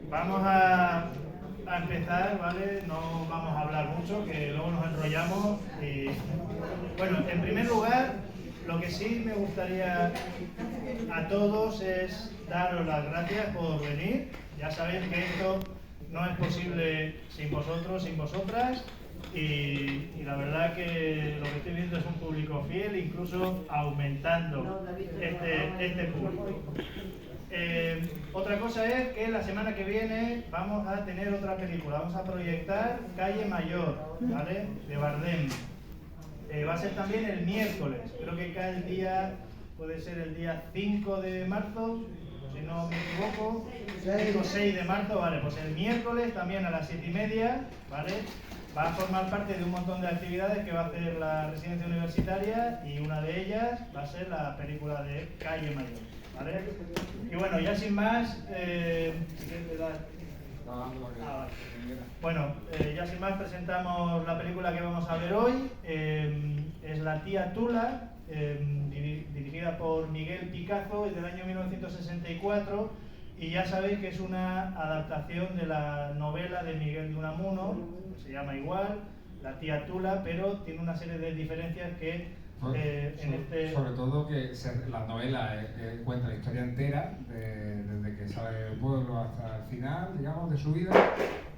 Vamos a empezar, ¿vale? No vamos a hablar mucho, que luego nos enrollamos. Y, bueno, en primer lugar, lo que sí me gustaría a todos es daros las gracias por venir. Ya sabéis que esto no es posible sin vosotros, sin vosotras. Y la verdad que lo que estoy viendo es un público fiel, incluso aumentando este público. Otra cosa es que la semana que viene vamos a tener otra película, vamos a proyectar Calle Mayor, ¿vale? De Bardem. Va a ser también el miércoles, creo que cae el día, puede ser el día 5 de marzo, si no me equivoco, 5 o 6 de marzo, vale, pues el miércoles también a las 7:30, ¿vale? Va a formar parte de un montón de actividades que va a hacer la residencia universitaria y una de ellas va a ser la película de Calle Mayor, ¿vale? Y bueno, ya sin más, bueno, ya sin más presentamos la película que vamos a ver hoy. Es La tía Tula, dirigida por Miguel Picazo, es del año 1964, y ya sabéis que es una adaptación de la novela de Miguel de Unamuno, que se llama igual, La tía Tula, pero tiene una serie de diferencias que sobre todo que la novela cuenta la historia entera, desde que sale del pueblo hasta el final, digamos, de su vida,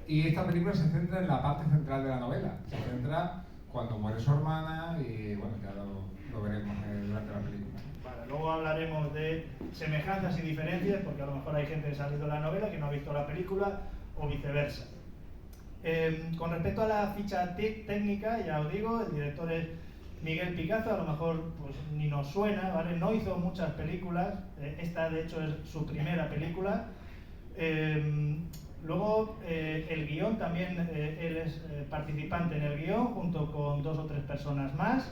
y esta película se centra en la parte central de la novela, se centra cuando muere su hermana y bueno, ya lo veremos durante la película. Vale, luego hablaremos de semejanzas y diferencias, porque a lo mejor hay gente que se ha leído la novela que no ha visto la película o viceversa. Con respecto a la ficha técnica, ya os digo, el director es Miguel Picazo, a lo mejor pues ni nos suena, ¿vale? No hizo muchas películas, esta de hecho es su primera película. Luego el guión también, él es participante en el guión junto con 2 o 3 personas más.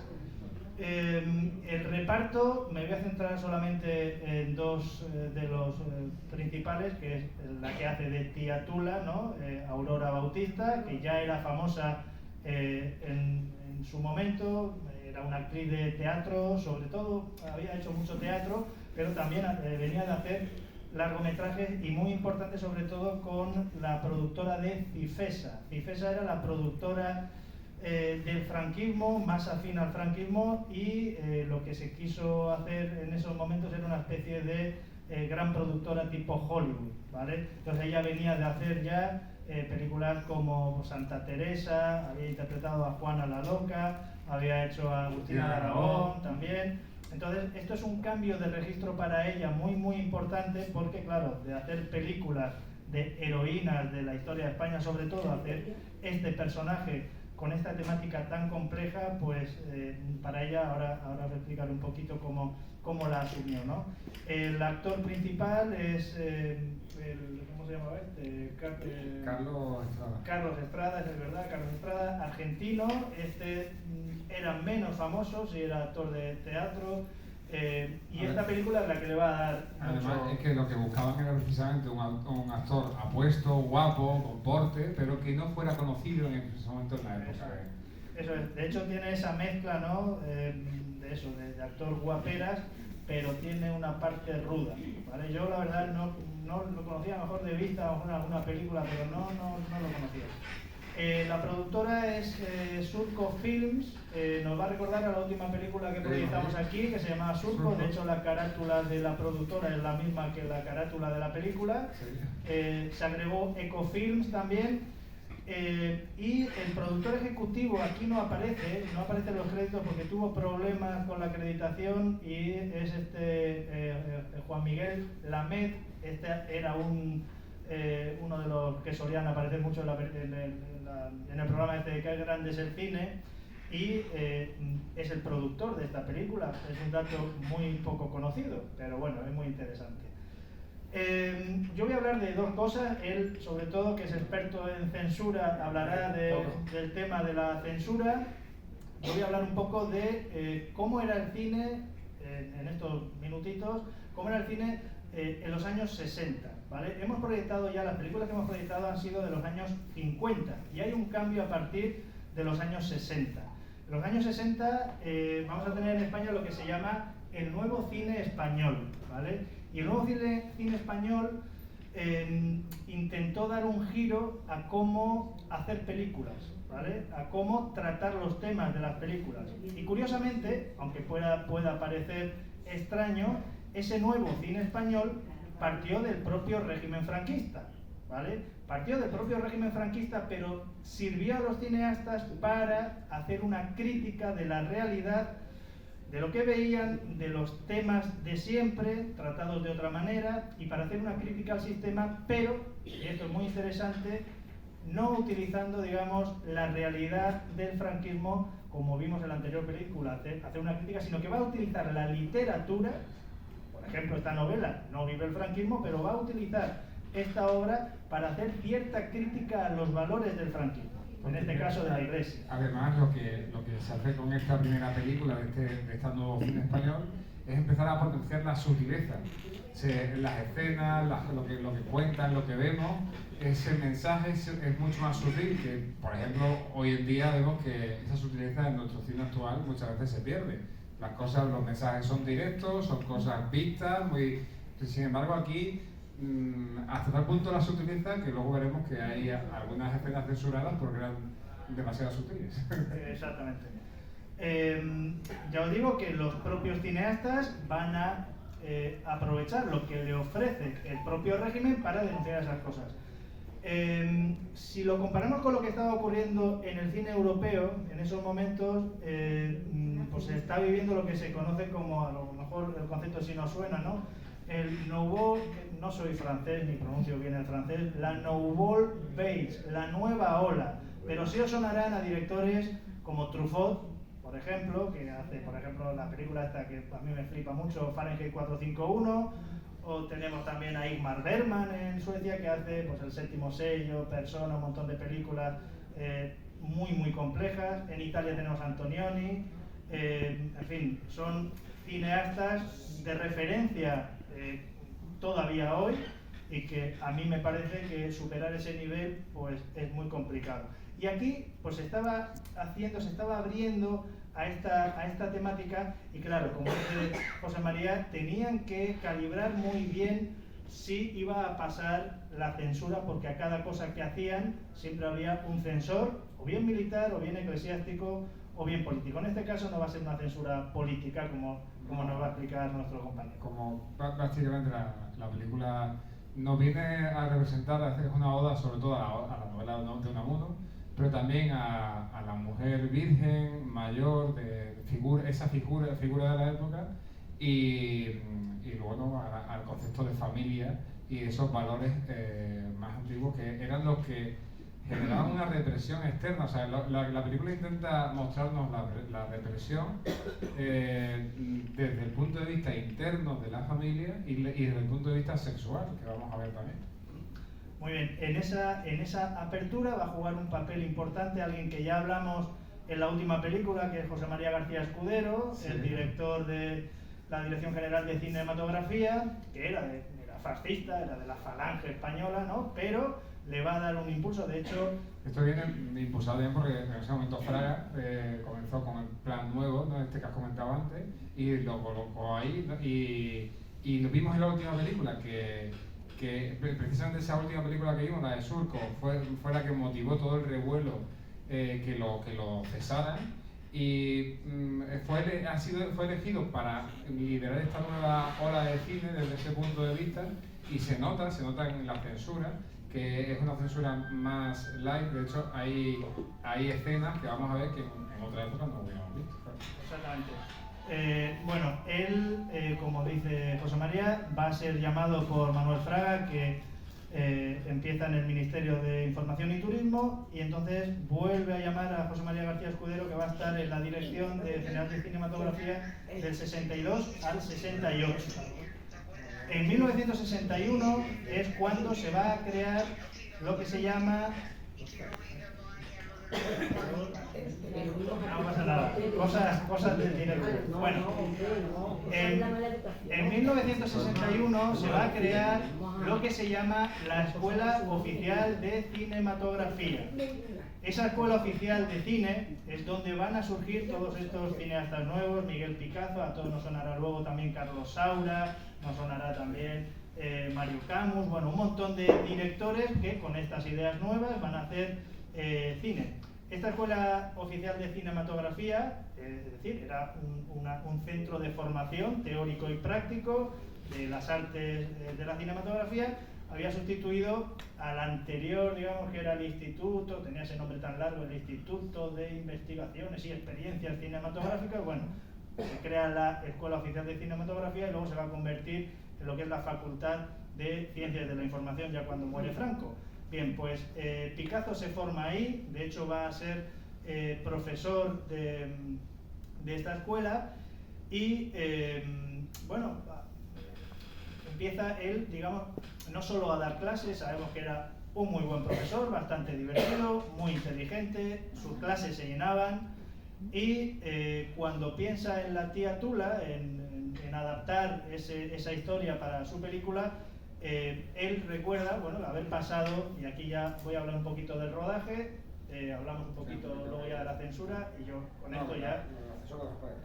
El reparto, me voy a centrar solamente en 2 de los principales, que es la que hace de tía Tula, ¿no? Aurora Bautista, que ya era famosa en su momento. Era una actriz de teatro, sobre todo había hecho mucho teatro, pero también venía de hacer largometrajes y muy importante sobre todo con la productora de Cifesa. Cifesa era la productora del franquismo, más afín al franquismo, y lo que se quiso hacer en esos momentos era una especie de gran productora tipo Hollywood, ¿vale? Entonces ella venía de hacer ya películas como Santa Teresa, había interpretado a Juana la Loca, había hecho a Agustina de Aragón también. Entonces esto es un cambio de registro para ella muy importante, porque claro, de hacer películas de heroínas de la historia de España, sobre todo hacer este personaje con esta temática tan compleja, pues para ella, ahora os explicaré un poquito cómo la asumió, ¿no? El actor principal es ¿cómo se llamaba este? Carlos Estrada. Carlos Estrada, es verdad, Carlos Estrada, argentino. Era menos famoso, sí, era actor de teatro. Y esta película es la que le va a dar además mucho... es que lo que buscaban era precisamente un actor apuesto, guapo, con porte, pero que no fuera conocido en ese momento en la época. Eso es. De hecho tiene esa mezcla, ¿no? De actor guaperas, pero tiene una parte ruda, ¿vale? Yo la verdad no lo conocía, a lo mejor de vista, a lo mejor en alguna película, pero no lo conocía. La productora es Surco Films. Nos va a recordar a la última película que proyectamos aquí, que se llamaba Surco. De hecho la carátula de la productora es la misma que la carátula de la película. Se agregó Ecofilms también. Y el productor ejecutivo aquí no aparece en los créditos porque tuvo problemas con la acreditación, y es Juan Miguel Lamet. Este era uno de los que solían aparecer mucho en el programa este de Qué grande es el cine, y es el productor de esta película. Es un dato muy poco conocido, pero bueno, es muy interesante. Yo voy a hablar de 2 cosas. Él, sobre todo, que es experto en censura, hablará del tema de la censura. Yo voy a hablar un poco de cómo era el cine, en estos minutitos, cómo era el cine en los años 60, ¿vale? Hemos proyectado ya, las películas que hemos proyectado han sido de los años 50, y hay un cambio a partir de los años 60. En los años 60 vamos a tener en España lo que se llama el nuevo cine español, ¿vale? Y el nuevo cine español intentó intentó dar un giro a cómo hacer películas, ¿vale? A cómo tratar los temas de las películas. Y curiosamente, aunque pueda parecer extraño, ese nuevo cine español partió del propio régimen franquista, ¿vale? Partió del propio régimen franquista, pero sirvió a los cineastas para hacer una crítica de la realidad, de lo que veían, de los temas de siempre, tratados de otra manera, y para hacer una crítica al sistema, pero, y esto es muy interesante, no utilizando, digamos, la realidad del franquismo, como vimos en la anterior película, hacer una crítica, sino que va a utilizar la literatura. Por ejemplo, esta novela no vive el franquismo, pero va a utilizar esta obra para hacer cierta crítica a los valores del franquismo, en este caso de la Iglesia. Además, lo que se hace con esta primera película de este nuevo cine español es empezar a potenciar la sutileza. Las escenas, lo que cuentan, lo que vemos, ese mensaje es mucho más sutil que, por ejemplo, hoy en día vemos que esa sutileza en nuestro cine actual muchas veces se pierde. Los mensajes son directos, son cosas vistas, sin embargo aquí hasta tal punto la sutileza que luego veremos que hay algunas escenas censuradas porque eran demasiado sutiles. Exactamente. Ya os digo que los propios cineastas van a aprovechar lo que le ofrece el propio régimen para denunciar esas cosas. Si lo comparamos con lo que estaba ocurriendo en el cine europeo, en esos momentos, pues se está viviendo lo que se conoce como, a lo mejor el concepto si nos suena, ¿no? El nouveau, no soy francés ni pronuncio bien el francés, la nouvelle vague, la nueva ola, pero sí os sonarán a directores como Truffaut, por ejemplo, que hace, por ejemplo, la película esta que a mí me flipa mucho, Fahrenheit 451, o tenemos también a Ingmar Bergman en Suecia, que hace pues el Séptimo Sello, Persona, un montón de películas muy complejas. En Italia tenemos a Antonioni, en fin, son cineastas de referencia todavía hoy, y que a mí me parece que superar ese nivel pues es muy complicado. Y aquí pues se estaba abriendo a esta temática, y claro, como dice José María, tenían que calibrar muy bien si iba a pasar la censura, porque a cada cosa que hacían siempre había un censor, o bien militar, o bien eclesiástico, o bien político. En este caso no va a ser una censura política, como nos va a explicar nuestro compañero. Como básicamente la película nos viene a representar, es una oda sobre todo a la novela de Unamuno, pero también a la mujer virgen, mayor, esa figura de la época, y luego al concepto de familia y esos valores más antiguos que eran los que generaban una represión externa. O sea, la película intenta mostrarnos la represión desde el punto de vista interno de la familia y desde el punto de vista sexual, que vamos a ver también. Muy bien, en esa apertura va a jugar un papel importante alguien que ya hablamos en la última película, que es José María García Escudero, sí, el director de la Dirección General de Cinematografía, que era fascista, era de la Falange española, ¿no? Pero le va a dar un impulso, de hecho... Esto viene impulsado bien porque en ese momento Fraga comenzó con el plan nuevo, ¿no? Este que has comentado antes, y lo colocó ahí, ¿no? Y lo vimos en la última película, que precisamente esa última película que vimos, la de Surco, fue la que motivó todo el revuelo que lo cesaran, y fue elegido para liderar esta nueva ola de cine desde ese punto de vista, y se nota en la censura, que es una censura más light. De hecho hay escenas que vamos a ver que en otra época no hubiéramos visto. Exactamente. Bueno, él, como dice José María, va a ser llamado por Manuel Fraga, que empieza en el Ministerio de Información y Turismo, y entonces vuelve a llamar a José María García Escudero, que va a estar en la Dirección General de Cinematografía del 62 al 68. En 1961 es cuando se va a crear lo que se llama... No pasa nada, cosas del directo. Bueno, en 1961 se va a crear lo que se llama la Escuela Oficial de Cinematografía. Esa Escuela Oficial de Cine es donde van a surgir todos estos cineastas nuevos, Miguel Picazo, a todos nos sonará luego también Carlos Saura, nos sonará también Mario Camus, bueno, un montón de directores que con estas ideas nuevas van a hacer cine. Esta Escuela Oficial de Cinematografía, es decir, era un centro de formación teórico y práctico de las artes de la cinematografía, había sustituido al anterior, digamos, que era el instituto, tenía ese nombre tan largo, el Instituto de Investigaciones y Experiencias Cinematográficas. Bueno, se crea la Escuela Oficial de Cinematografía y luego se va a convertir en lo que es la Facultad de Ciencias de la Información ya cuando muere Franco. Bien, pues Picazo se forma ahí, de hecho va a ser profesor de esta escuela y, bueno, empieza él, digamos, no solo a dar clases, sabemos que era un muy buen profesor, bastante divertido, muy inteligente, sus clases se llenaban y cuando piensa en la tía Tula, en adaptar esa historia para su película, él recuerda, bueno, haber pasado, y aquí ya voy a hablar un poquito del rodaje, hablamos un poquito luego ya de la censura y yo con esto ya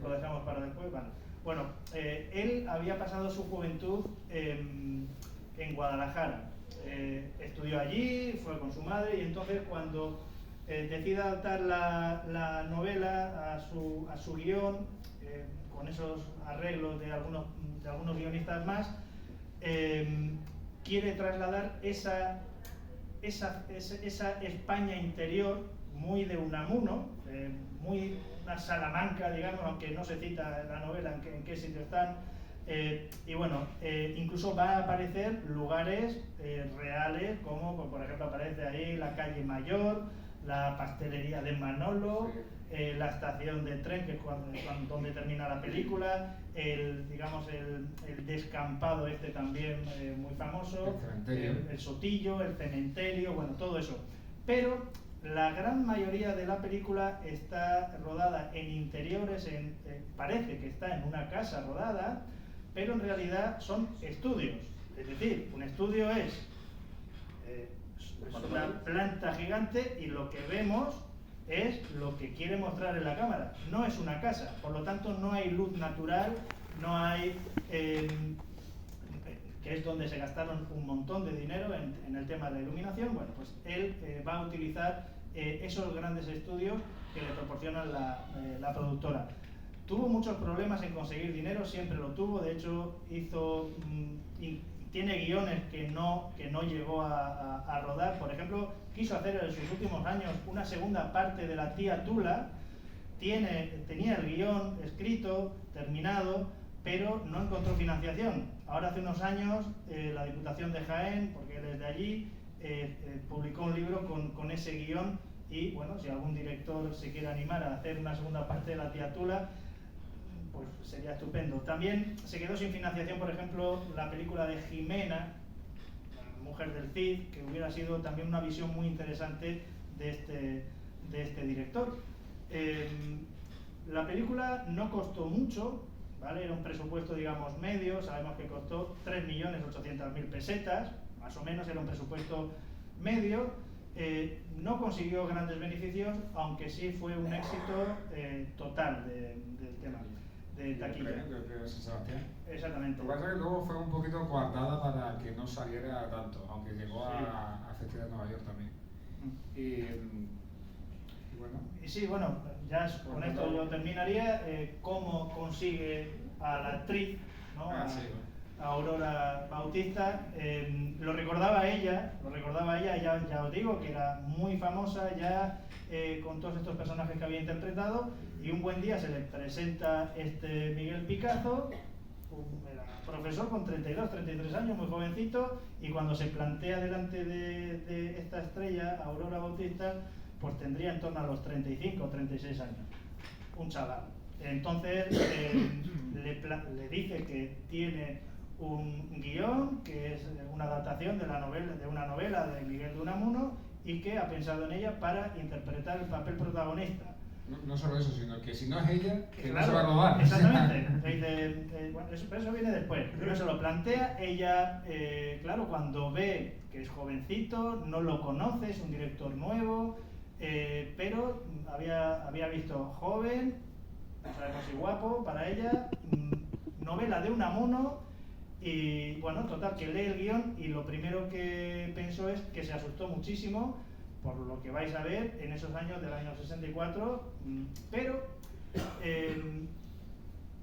lo dejamos para después. Vale. Bueno, él había pasado su juventud en Guadalajara, estudió allí, fue con su madre y entonces cuando decide adaptar la novela a su guión, con esos arreglos de algunos guionistas más, quiere trasladar esa España interior muy de Unamuno, muy una Salamanca, digamos, aunque no se cita en la novela en qué sitio están, y bueno, incluso va a aparecer lugares reales, como por ejemplo aparece ahí la calle Mayor, la pastelería de Manolo, la estación de tren, que es donde termina la película, digamos el descampado este también muy famoso, el Sotillo, el cementerio, bueno, todo eso. Pero la gran mayoría de la película está rodada en interiores, parece que está en una casa rodada, pero en realidad son estudios. Es decir, un estudio es una planta gigante y lo que vemos es lo que quiere mostrar en la cámara. No es una casa, por lo tanto no hay luz natural, no hay... que es donde se gastaron un montón de dinero en el tema de la iluminación. Bueno, pues él va a utilizar esos grandes estudios que le proporciona la productora. Tuvo muchos problemas en conseguir dinero, siempre lo tuvo, de hecho tiene guiones que no llegó a rodar. Por ejemplo, quiso hacer en sus últimos años una segunda parte de La tía Tula, tenía el guión escrito, terminado, pero no encontró financiación. Ahora hace unos años la Diputación de Jaén, porque él es de allí, publicó un libro con ese guión y bueno, si algún director se quiere animar a hacer una segunda parte de La tía Tula, pues sería estupendo. También se quedó sin financiación, por ejemplo, la película de Jimena, la mujer del Cid, que hubiera sido también una visión muy interesante de este director. La película no costó mucho, ¿vale? Era un presupuesto, digamos, medio, sabemos que costó 3.800.000 pesetas, más o menos era un presupuesto medio. No consiguió grandes beneficios, aunque sí fue un éxito total del tema de taquilla. De San Sebastián. Exactamente. Lo que pasa es que luego fue un poquito coartada para que no saliera tanto, aunque llegó a Festival de Nueva York también. Y bueno. Y sí, bueno, ya con esto yo terminaría. ¿Cómo consigue a la actriz, ¿no? A Aurora Bautista? Lo recordaba ella, ya os digo que era muy famosa ya con todos estos personajes que había interpretado, y un buen día se le presenta Miguel Picazo, era profesor con 32, 33 años, muy jovencito, y cuando se plantea delante de esta estrella, Aurora Bautista, pues tendría en torno a los 35 o 36 años, un chaval. Entonces le dice que tiene un guión, que es una adaptación de una novela de Miguel de Unamuno, y que ha pensado en ella para interpretar el papel protagonista. No solo eso, sino que si no es ella, que claro, no se va a robar. Exactamente. Bueno, eso viene después. Primero se lo plantea, ella, claro, cuando ve que es jovencito, no lo conoce, es un director nuevo, pero había visto joven, no sabemos si guapo para ella, novela de Unamuno, Y bueno, total, que lee el guión y lo primero que pensó es que se asustó muchísimo por lo que vais a ver en esos años del año 64, pero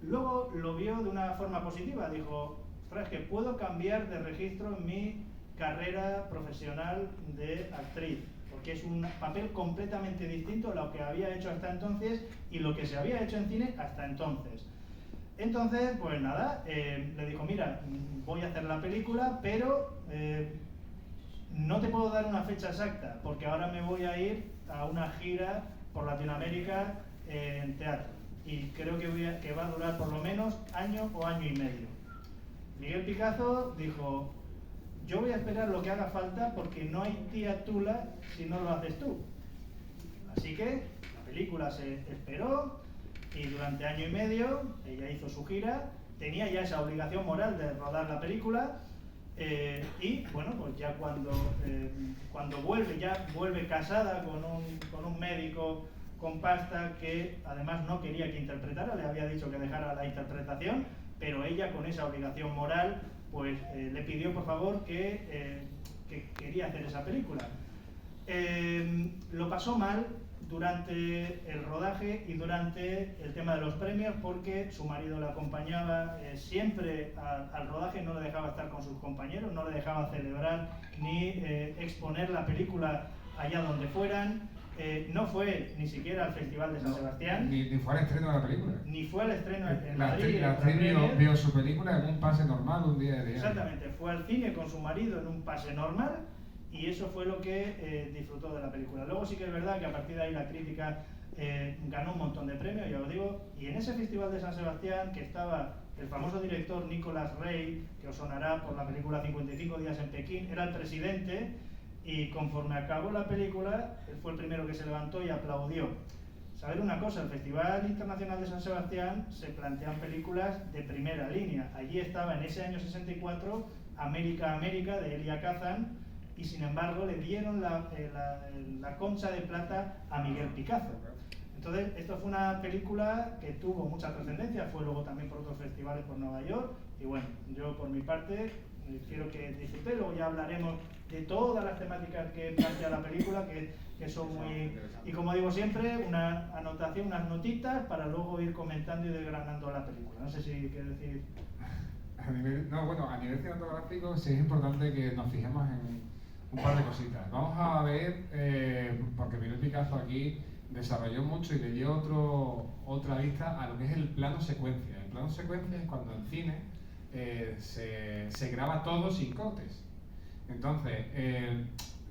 luego lo vio de una forma positiva. Dijo, ostras, que puedo cambiar de registro en mi carrera profesional de actriz, porque es un papel completamente distinto a lo que había hecho hasta entonces y lo que se había hecho en cine hasta entonces. Entonces, pues nada, le dijo, mira, voy a hacer la película, pero no te puedo dar una fecha exacta, porque ahora me voy a ir a una gira por Latinoamérica en teatro. Y creo que va a durar por lo menos año o año y medio. Miguel Picazo dijo, yo voy a esperar lo que haga falta porque no hay tía Tula si no lo haces tú. Así que la película se esperó y durante año y medio ella hizo su gira, tenía ya esa obligación moral de rodar la película y bueno, pues ya cuando vuelve casada con un médico con pasta que además no quería que interpretara, le había dicho que dejara la interpretación, pero ella con esa obligación moral pues le pidió por favor que quería hacer esa película. Lo pasó mal durante el rodaje y durante el tema de los premios porque su marido la acompañaba siempre al rodaje, no le dejaba estar con sus compañeros, no le dejaba celebrar ni exponer la película allá donde fueran. No fue ni siquiera al Festival de San Sebastián. Ni fue al estreno de la película. Ni fue al estreno en la Madrid. La actriz vio su película en un pase normal, un día de día. Exactamente, fue al cine con su marido en un pase normal y eso fue lo que disfrutó de la película. Luego sí que es verdad que a partir de ahí la crítica ganó un montón de premios, ya os digo, y en ese Festival de San Sebastián que estaba el famoso director Nicolas Rey, que os sonará por la película 55 días en Pekín, era el presidente. Y conforme acabó la película, él fue el primero que se levantó y aplaudió. Saber una cosa, el Festival Internacional de San Sebastián se plantean películas de primera línea. Allí estaba en ese año 64 América, América de Elia Kazan y sin embargo le dieron la Concha de Plata a Miguel Picazo. Entonces, esto fue una película que tuvo mucha trascendencia, fue luego también por otros festivales por Nueva York y bueno, yo por mi parte quiero que disfrutéis, luego ya hablaremos de todas las temáticas que plantea la película, que son muy... Y como digo siempre, una anotación, unas notitas para luego ir comentando y desgranando la película. No sé si quieres decir... A nivel cinematográfico sí es importante que nos fijemos en un par de cositas. Vamos a ver, porque Miguel Picazo aquí desarrolló mucho y le dio otra vista a lo que es el plano secuencia. El plano secuencia es cuando en cine se graba todo sin cortes. Entonces,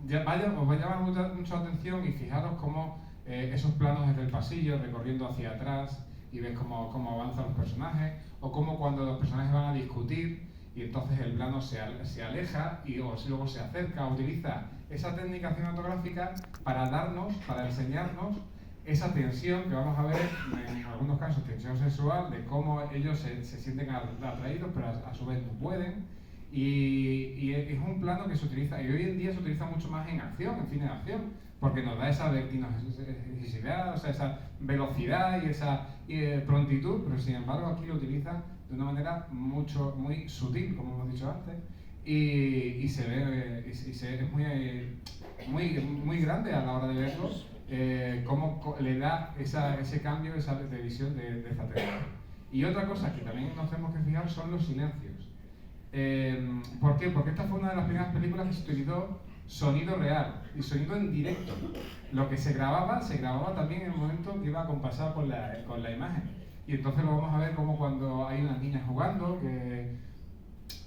os va a llamar mucho la atención y fijaros cómo esos planos desde el pasillo, recorriendo hacia atrás y ves cómo avanzan los personajes, o cómo cuando los personajes van a discutir y entonces el plano se aleja y luego se acerca, utiliza esa técnica cinematográfica para enseñarnos esa tensión que vamos a ver, en algunos casos tensión sexual, de cómo ellos se sienten atraídos, pero a su vez no pueden. Y es un plano que se utiliza, y hoy en día se utiliza mucho más en acción, en cine de acción, porque nos da esa vertiginosidad, o sea, esa velocidad y esa prontitud, pero sin embargo aquí lo utiliza de una manera muy sutil, como hemos dicho antes, y se ve, es muy grande a la hora de verlo. Cómo le da ese cambio, esa de visión de esta técnica. Y otra cosa que también nos tenemos que fijar son los silencios. ¿Por qué? Porque esta fue una de las primeras películas que se utilizó sonido real y sonido en directo. Lo que se grababa también en el momento que iba acompasado con la imagen. Y entonces lo vamos a ver como cuando hay unas niñas jugando, que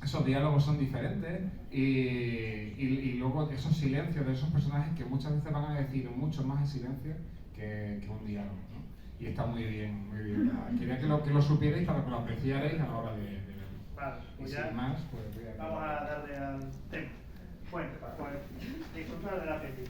esos diálogos son diferentes y luego esos silencios de esos personajes que muchas veces van a decir mucho más en silencio que un diálogo, ¿no? Y está muy bien, muy bien. Quería que lo supierais para que lo apreciarais a la hora de verlo. Vale, pues y ya sin más, pues vamos a darle al tema. Bueno, pues disfrutar de la peli.